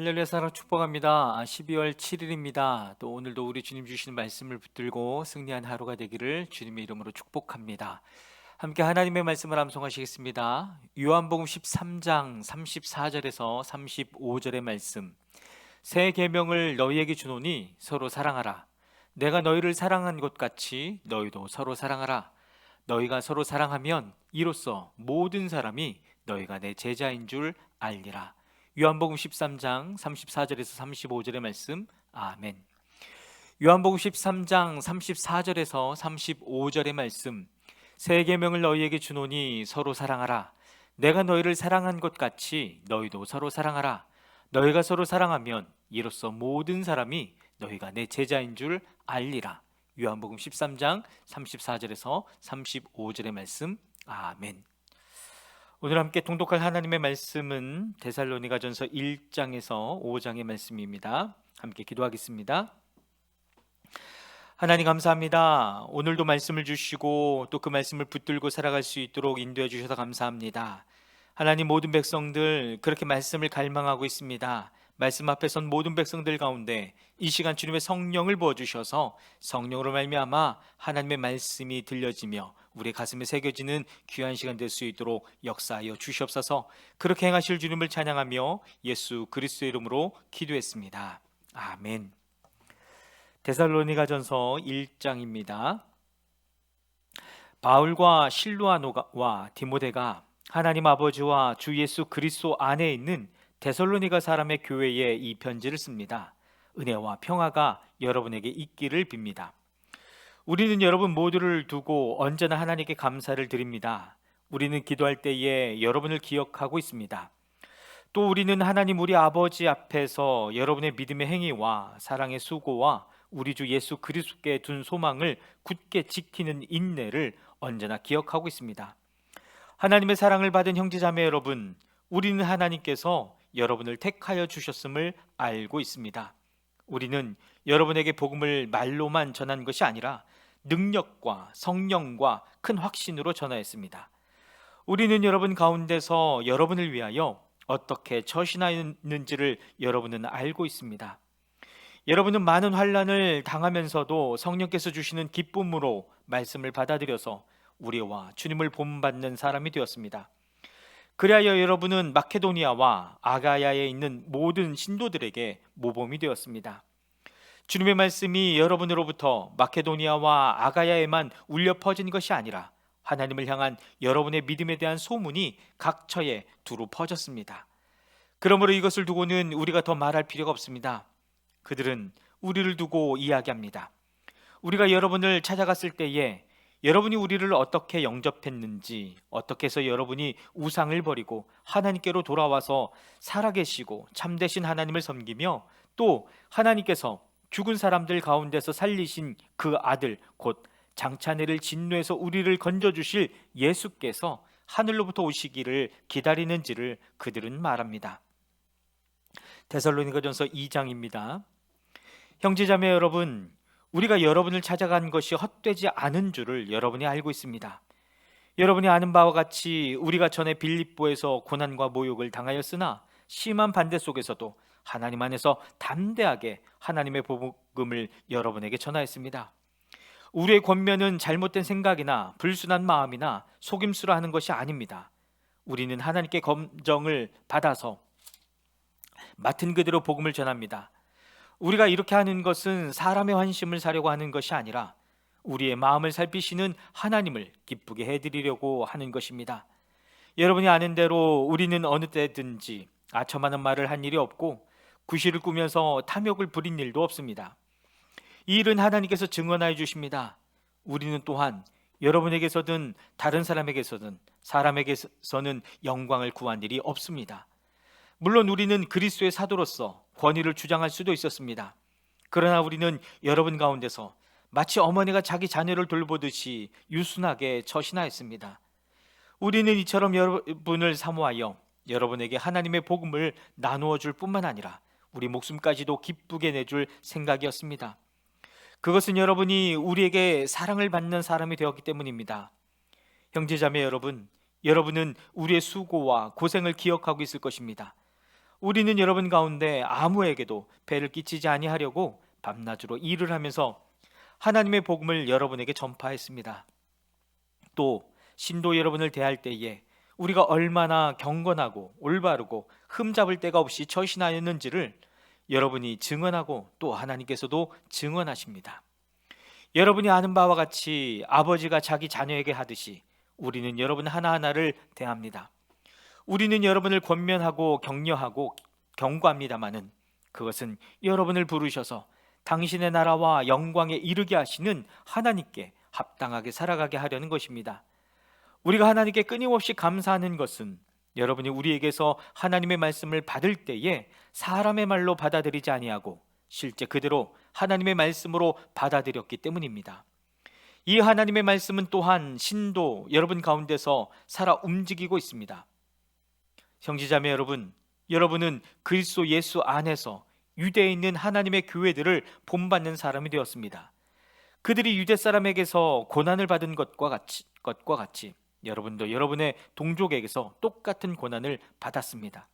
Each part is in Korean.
할렐루야 사랑 축복합니다. 12월 7일입니다. 또 오늘도 우리 주님 주시는 말씀을 붙들고 승리한 하루가 되기를 주님의 이름으로 축복합니다. 함께 하나님의 말씀을 암송하시겠습니다. 요한복음 13장 34절에서 35절의 말씀. 새 계명을 너희에게 주노니 서로 사랑하라. 내가 너희를 사랑한 것 같이 너희도 서로 사랑하라. 너희가 서로 사랑하면 이로써 모든 사람이 너희가 내 제자인 줄 알리라. 요한복음 13장 34절에서 35절의 말씀. 아멘. 요한복음 13장 34절에서 35절의 말씀. 새 계명을 너희에게 주노니 서로 사랑하라. 내가 너희를 사랑한 것 같이 너희도 서로 사랑하라. 너희가 서로 사랑하면 이로써 모든 사람이 너희가 내 제자인 줄 알리라. 요한복음 13장 34절에서 35절의 말씀. 아멘. 오늘 함께 통독할 하나님의 말씀은 데살로니가전서 1장에서 5장의 말씀입니다. 함께 기도하겠습니다. 하나님 감사합니다. 오늘도 말씀을 주시고 또 그 말씀을 붙들고 살아갈 수 있도록 인도해 주셔서 감사합니다. 하나님, 모든 백성들 그렇게 말씀을 갈망하고 있습니다. 말씀 앞에 선 모든 백성들 가운데 이 시간 주님의 성령을 부어주셔서 성령으로 말미암아 하나님의 말씀이 들려지며 우리 가슴에 새겨지는 귀한 시간 될 수 있도록 역사하여 주시옵소서. 그렇게 행하실 주님을 찬양하며 예수 그리스도의 이름으로 기도했습니다. 아멘. 데살로니가전서 1장입니다. 바울과 실루아노와 디모데가 하나님 아버지와 주 예수 그리스도 안에 있는 데살로니가 사람의 교회에 이 편지를 씁니다. 은혜와 평화가 여러분에게 있기를 빕니다. 우리는 여러분 모두를 두고 언제나 하나님께 감사를 드립니다. 우리는 기도할 때에 여러분을 기억하고 있습니다. 또 우리는 하나님 우리 아버지 앞에서 여러분의 믿음의 행위와 사랑의 수고와 우리 주 예수 그리스도께 둔 소망을 굳게 지키는 인내를 언제나 기억하고 있습니다. 하나님의 사랑을 받은 형제자매 여러분, 우리는 하나님께서 여러분을 택하여 주셨음을 알고 있습니다. 우리는 여러분에게 복음을 말로만 전한 것이 아니라 능력과 성령과 큰 확신으로 전하였습니다. 우리는 여러분 가운데서 여러분을 위하여 어떻게 처신하였는지를 여러분은 알고 있습니다. 여러분은 많은 환난을 당하면서도 성령께서 주시는 기쁨으로 말씀을 받아들여서 우리와 주님을 본받는 사람이 되었습니다. 그리하여 여러분은 마케도니아와 아가야에 있는 모든 신도들에게 모범이 되었습니다. 주님의 말씀이 여러분으로부터 마케도니아와 아가야에만 울려 퍼진 것이 아니라 하나님을 향한 여러분의 믿음에 대한 소문이 각처에 두루 퍼졌습니다. 그러므로 이것을 두고는 우리가 더 말할 필요가 없습니다. 그들은 우리를 두고 이야기합니다. 우리가 여러분을 찾아갔을 때에 여러분이 우리를 어떻게 영접했는지, 어떻게 해서 여러분이 우상을 버리고 하나님께로 돌아와서 살아계시고 참되신 하나님을 섬기며 또 하나님께서 죽은 사람들 가운데서 살리신 그 아들 곧 장차내를 진노에서 우리를 건져주실 예수께서 하늘로부터 오시기를 기다리는지를 그들은 말합니다. 데살로니가전서 2장입니다. 형제자매 여러분, 우리가 여러분을 찾아간 것이 헛되지 않은 줄을 여러분이 알고 있습니다. 여러분이 아는 바와 같이 우리가 전에 빌립보에서 고난과 모욕을 당하였으나 심한 반대 속에서도 하나님 안에서 담대하게 하나님의 복음을 여러분에게 전하였습니다. 우리의 권면은 잘못된 생각이나 불순한 마음이나 속임수로 하는 것이 아닙니다. 우리는 하나님께 검정을 받아서 맡은 그대로 복음을 전합니다. 우리가 이렇게 하는 것은 사람의 환심을 사려고 하는 것이 아니라 우리의 마음을 살피시는 하나님을 기쁘게 해드리려고 하는 것입니다. 여러분이 아는 대로 우리는 어느 때든지 아첨하는 말을 한 일이 없고 구실을 꾸면서 탐욕을 부린 일도 없습니다. 이 일은 하나님께서 증언하여 주십니다. 우리는 또한 여러분에게서든 다른 사람에게서든 사람에게서는 영광을 구한 일이 없습니다. 물론 우리는 그리스도의 사도로서 권위를 주장할 수도 있었습니다. 그러나 우리는 여러분 가운데서 마치 어머니가 자기 자녀를 돌보듯이 유순하게 처신하였습니다. 우리는 이처럼 여러분을 사모하여 여러분에게 하나님의 복음을 나누어 줄 뿐만 아니라 우리 목숨까지도 기쁘게 내줄 생각이었습니다. 그것은 여러분이 우리에게 사랑을 받는 사람이 되었기 때문입니다. 형제자매 여러분, 여러분은 우리의 수고와 고생을 기억하고 있을 것입니다. 우리는 여러분 가운데 아무에게도 배를 끼치지 아니하려고 밤낮으로 일을 하면서 하나님의 복음을 여러분에게 전파했습니다. 또 신도 여러분을 대할 때에 우리가 얼마나 경건하고 올바르고 흠잡을 데가 없이 처신하였는지를 여러분이 증언하고 또 하나님께서도 증언하십니다. 여러분이 아는 바와 같이 아버지가 자기 자녀에게 하듯이 우리는 여러분 하나하나를 대합니다. 우리는 여러분을 권면하고 격려하고 경고합니다마는 그것은 여러분을 부르셔서 당신의 나라와 영광에 이르게 하시는 하나님께 합당하게 살아가게 하려는 것입니다. 우리가 하나님께 끊임없이 감사하는 것은 여러분이 우리에게서 하나님의 말씀을 받을 때에 사람의 말로 받아들이지 아니하고 실제 그대로 하나님의 말씀으로 받아들였기 때문입니다. 이 하나님의 말씀은 또한 신도 여러분 가운데서 살아 움직이고 있습니다. 형제자매 여러분, 여러분은 그리스도 예수 안에서 유대에 있는 하나님의 교회들을 본받는 사람이 되었습니다. 그들이 유대 사람에게서 고난을 받은 것과 같이 여러분도 여러분의 동족에게서 똑같은 고난을 받았습니다.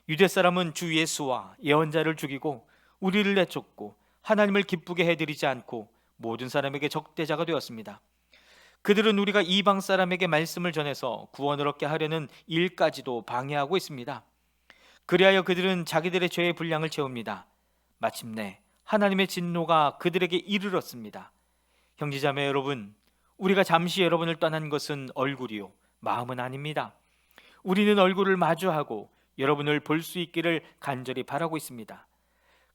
유대 사람은 주 예수와 예언자를 죽이고 우리를 내쫓고 하나님을 기쁘게 해드리지 않고 모든 사람에게 적대자가 되었습니다. 그들은 우리가 이방 사람에게 말씀을 전해서 구원을 얻게 하려는 일까지도 방해하고 있습니다. 그리하여 그들은 자기들의 죄의 분량을 채웁니다. 마침내 하나님의 진노가 그들에게 이르렀습니다. 형제자매 여러분, 우리가 잠시 여러분을 떠난 것은 얼굴이요 마음은 아닙니다. 우리는 얼굴을 마주하고 여러분을 볼 수 있기를 간절히 바라고 있습니다.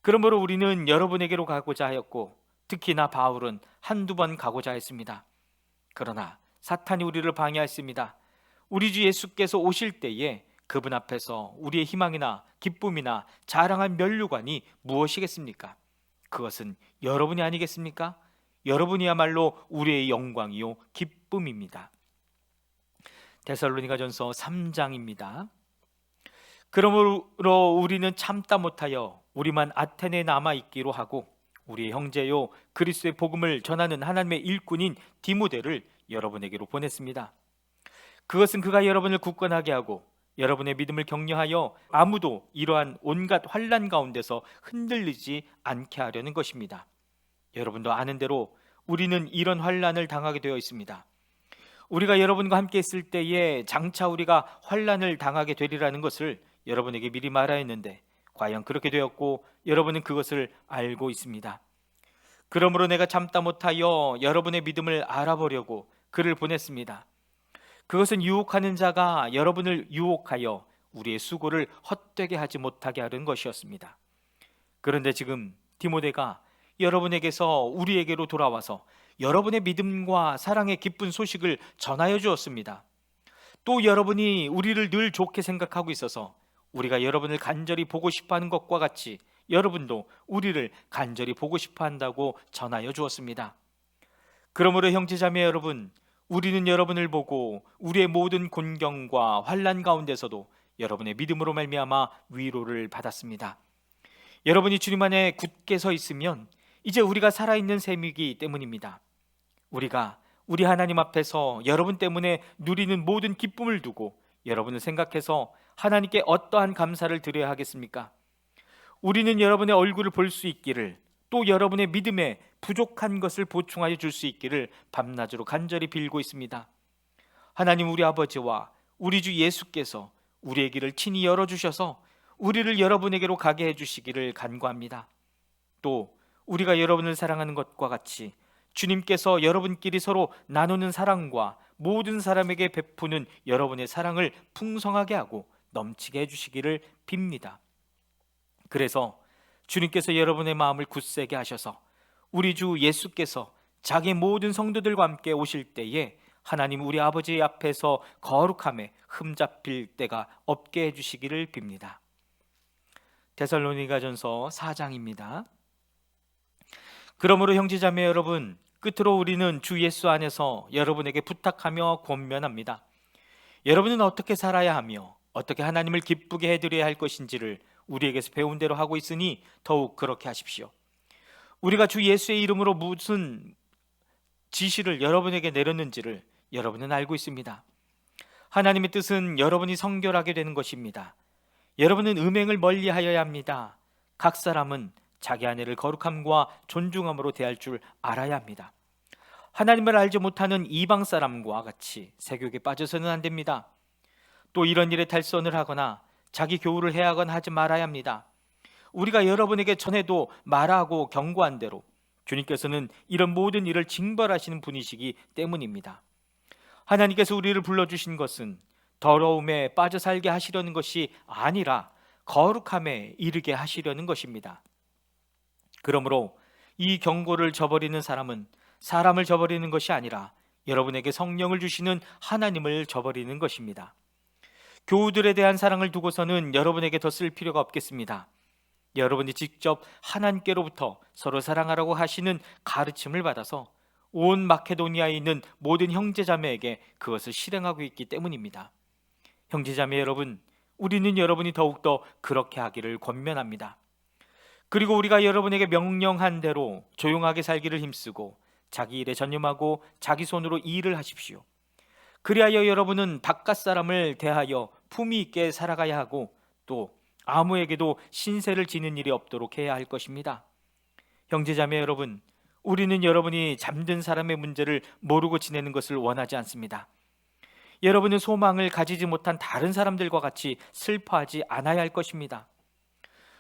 그러므로 우리는 여러분에게로 가고자 하였고 특히나 바울은 한두 번 가고자 했습니다. 그러나 사탄이 우리를 방해했습니다. 우리 주 예수께서 오실 때에 그분 앞에서 우리의 희망이나 기쁨이나 자랑할 면류관이 무엇이겠습니까? 그것은 여러분이 아니겠습니까? 여러분이야말로 우리의 영광이요 기쁨입니다. 데살로니가전서 3장입니다. 그러므로 우리는 참다 못하여 우리만 아테네에 남아있기로 하고 우리의 형제요 그리스도의 복음을 전하는 하나님의 일꾼인 디모데를 여러분에게로 보냈습니다. 그것은 그가 여러분을 굳건하게 하고 여러분의 믿음을 격려하여 아무도 이러한 온갖 환난 가운데서 흔들리지 않게 하려는 것입니다. 여러분도 아는 대로 우리는 이런 환난을 당하게 되어 있습니다. 우리가 여러분과 함께 있을 때에 장차 우리가 환난을 당하게 되리라는 것을 여러분에게 미리 말하였는데 과연 그렇게 되었고 여러분은 그것을 알고 있습니다. 그러므로 내가 참다 못하여 여러분의 믿음을 알아보려고 그를 보냈습니다. 그것은 유혹하는 자가 여러분을 유혹하여 우리의 수고를 헛되게 하지 못하게 하는 것이었습니다. 그런데 지금 디모데가 여러분에게서 우리에게로 돌아와서 여러분의 믿음과 사랑의 기쁜 소식을 전하여 주었습니다. 또 여러분이 우리를 늘 좋게 생각하고 있어서 우리가 여러분을 간절히 보고 싶어하는 것과 같이 여러분도 우리를 간절히 보고 싶어 한다고 전하여 주었습니다. 그러므로 형제자매 여러분, 우리는 여러분을 보고 우리의 모든 곤경과 환난 가운데서도 여러분의 믿음으로 말미암아 위로를 받았습니다. 여러분이 주님 안에 굳게 서 있으면 이제 우리가 살아있는 셈이기 때문입니다. 우리가 우리 하나님 앞에서 여러분 때문에 누리는 모든 기쁨을 두고 여러분을 생각해서 하나님께 어떠한 감사를 드려야 하겠습니까? 우리는 여러분의 얼굴을 볼 수 있기를 또 여러분의 믿음에 부족한 것을 보충하여 줄 수 있기를 밤낮으로 간절히 빌고 있습니다. 하나님 우리 아버지와 우리 주 예수께서 우리의 길을 친히 열어주셔서 우리를 여러분에게로 가게 해주시기를 간구합니다. 또 우리가 여러분을 사랑하는 것과 같이 주님께서 여러분끼리 서로 나누는 사랑과 모든 사람에게 베푸는 여러분의 사랑을 풍성하게 하고 넘치게 해주시기를 빕니다. 그래서 주님께서 여러분의 마음을 굳세게 하셔서 우리 주 예수께서 자기 모든 성도들과 함께 오실 때에 하나님 우리 아버지 앞에서 거룩함에 흠잡힐 때가 없게 해주시기를 빕니다. 데살로니가전서 4장입니다. 그러므로 형제자매 여러분, 끝으로 우리는 주 예수 안에서 여러분에게 부탁하며 권면합니다. 여러분은 어떻게 살아야 하며 어떻게 하나님을 기쁘게 해드려야 할 것인지를 우리에게서 배운 대로 하고 있으니 더욱 그렇게 하십시오. 우리가 주 예수의 이름으로 무슨 지시를 여러분에게 내렸는지를 여러분은 알고 있습니다. 하나님의 뜻은 여러분이 성결하게 되는 것입니다. 여러분은 음행을 멀리하여야 합니다. 각 사람은 자기 아내를 거룩함과 존중함으로 대할 줄 알아야 합니다. 하나님을 알지 못하는 이방 사람과 같이 세욕에 빠져서는 안 됩니다. 또 이런 일에 탈선을 하거나 자기 교우를 해하거나 하지 말아야 합니다. 우리가 여러분에게 전해도 말하고 경고한 대로 주님께서는 이런 모든 일을 징벌하시는 분이시기 때문입니다. 하나님께서 우리를 불러주신 것은 더러움에 빠져 살게 하시려는 것이 아니라 거룩함에 이르게 하시려는 것입니다. 그러므로 이 경고를 저버리는 사람은 사람을 저버리는 것이 아니라 여러분에게 성령을 주시는 하나님을 저버리는 것입니다. 교우들에 대한 사랑을 두고서는 여러분에게 더 쓸 필요가 없겠습니다. 여러분이 직접 하나님께로부터 서로 사랑하라고 하시는 가르침을 받아서 온 마케도니아에 있는 모든 형제자매에게 그것을 실행하고 있기 때문입니다. 형제자매 여러분, 우리는 여러분이 더욱더 그렇게 하기를 권면합니다. 그리고 우리가 여러분에게 명령한 대로 조용하게 살기를 힘쓰고 자기 일에 전념하고 자기 손으로 일을 하십시오. 그리하여 여러분은 바깥 사람을 대하여 품위 있게 살아가야 하고 또 아무에게도 신세를 지는 일이 없도록 해야 할 것입니다. 형제자매 여러분, 우리는 여러분이 잠든 사람의 문제를 모르고 지내는 것을 원하지 않습니다. 여러분은 소망을 가지지 못한 다른 사람들과 같이 슬퍼하지 않아야 할 것입니다.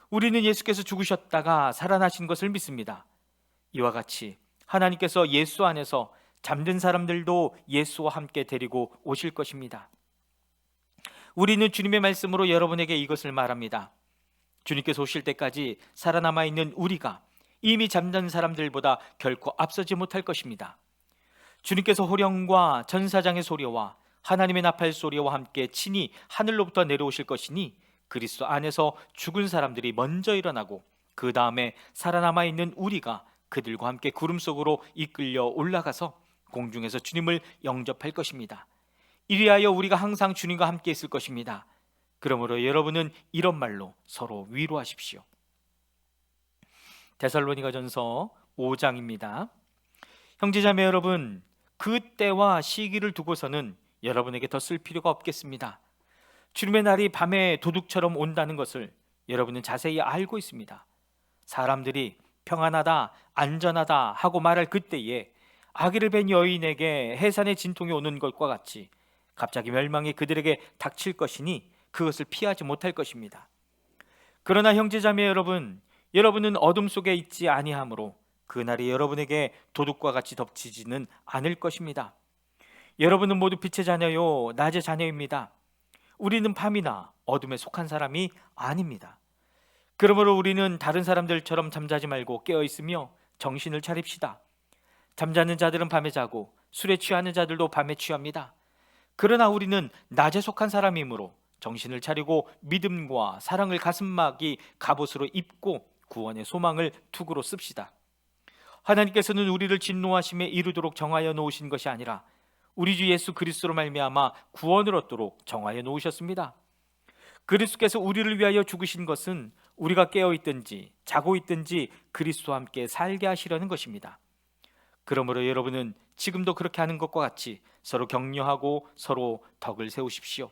우리는 예수께서 죽으셨다가 살아나신 것을 믿습니다. 이와 같이 하나님께서 예수 안에서 잠든 사람들도 예수와 함께 데리고 오실 것입니다. 우리는 주님의 말씀으로 여러분에게 이것을 말합니다. 주님께서 오실 때까지 살아남아 있는 우리가 이미 잠든 사람들보다 결코 앞서지 못할 것입니다. 주님께서 호령과 전사장의 소리와 하나님의 나팔 소리와 함께 친히 하늘로부터 내려오실 것이니 그리스도 안에서 죽은 사람들이 먼저 일어나고 그 다음에 살아남아 있는 우리가 그들과 함께 구름 속으로 이끌려 올라가서 공중에서 주님을 영접할 것입니다. 이리하여 우리가 항상 주님과 함께 있을 것입니다. 그러므로 여러분은 이런 말로 서로 위로하십시오. 데살로니가전서 5장입니다. 형제자매 여러분, 그 때와 시기를 두고서는 여러분에게 더 쓸 필요가 없겠습니다. 주님의 날이 밤에 도둑처럼 온다는 것을 여러분은 자세히 알고 있습니다. 사람들이 평안하다, 안전하다 하고 말할 그때에 아기를 뵌 여인에게 해산의 진통이 오는 것과 같이 갑자기 멸망이 그들에게 닥칠 것이니 그것을 피하지 못할 것입니다. 그러나 형제자매 여러분, 여러분은 어둠 속에 있지 아니하므로 그날이 여러분에게 도둑과 같이 덮치지는 않을 것입니다. 여러분은 모두 빛의 자녀요 낮의 자녀입니다. 우리는 밤이나 어둠에 속한 사람이 아닙니다. 그러므로 우리는 다른 사람들처럼 잠자지 말고 깨어있으며 정신을 차립시다. 잠자는 자들은 밤에 자고 술에 취하는 자들도 밤에 취합니다. 그러나 우리는 낮에 속한 사람이므로 정신을 차리고 믿음과 사랑을 가슴막이 갑옷으로 입고 구원의 소망을 투구로 씁시다. 하나님께서는 우리를 진노하심에 이르도록 정하여 놓으신 것이 아니라 우리 주 예수 그리스도로 말미암아 구원을 얻도록 정하여 놓으셨습니다. 그리스도께서 우리를 위하여 죽으신 것은 우리가 깨어 있든지 자고 있든지 그리스도와 함께 살게 하시려는 것입니다. 그러므로 여러분은 지금도 그렇게 하는 것과 같이 서로 격려하고 서로 덕을 세우십시오.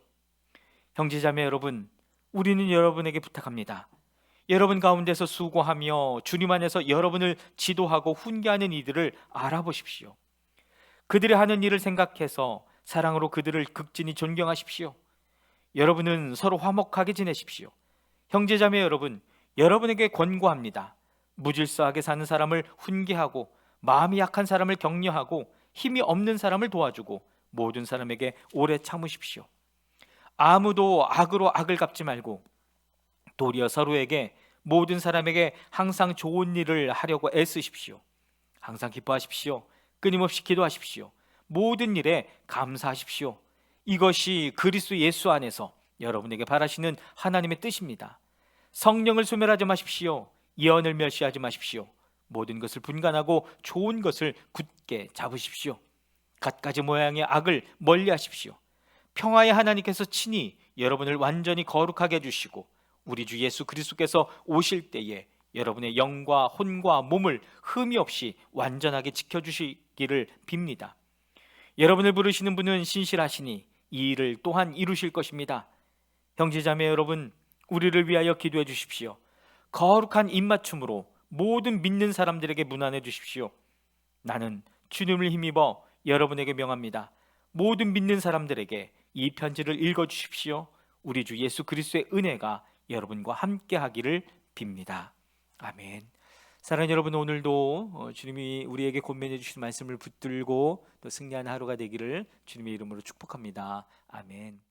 형제자매 여러분, 우리는 여러분에게 부탁합니다. 여러분 가운데서 수고하며 주님 안에서 여러분을 지도하고 훈계하는 이들을 알아보십시오. 그들이 하는 일을 생각해서 사랑으로 그들을 극진히 존경하십시오. 여러분은 서로 화목하게 지내십시오. 형제자매 여러분, 여러분에게 권고합니다. 무질서하게 사는 사람을 훈계하고 마음이 약한 사람을 격려하고 힘이 없는 사람을 도와주고 모든 사람에게 오래 참으십시오. 아무도 악으로 악을 갚지 말고 도리어 서로에게 모든 사람에게 항상 좋은 일을 하려고 애쓰십시오. 항상 기뻐하십시오. 끊임없이 기도하십시오. 모든 일에 감사하십시오. 이것이 그리스도 예수 안에서 여러분에게 바라시는 하나님의 뜻입니다. 성령을 소멸하지 마십시오. 예언을 멸시하지 마십시오. 모든 것을 분간하고 좋은 것을 굳게 잡으십시오. 갖가지 모양의 악을 멀리하십시오. 평화의 하나님께서 친히 여러분을 완전히 거룩하게 해주시고 우리 주 예수 그리스도께서 오실 때에 여러분의 영과 혼과 몸을 흠이 없이 완전하게 지켜주시기를 빕니다. 여러분을 부르시는 분은 신실하시니 이 일을 또한 이루실 것입니다. 형제자매 여러분, 우리를 위하여 기도해 주십시오. 거룩한 입맞춤으로 모든 믿는 사람들에게 문안해 주십시오. 나는 주님을 힘입어 여러분에게 명합니다. 모든 믿는 사람들에게 이 편지를 읽어 주십시오. 우리 주 예수 그리스도의 은혜가 여러분과 함께 하기를 빕니다. 아멘. 사랑하는 여러분, 오늘도 주님이 우리에게 권면해 주신 말씀을 붙들고 또 승리하는 하루가 되기를 주님의 이름으로 축복합니다. 아멘.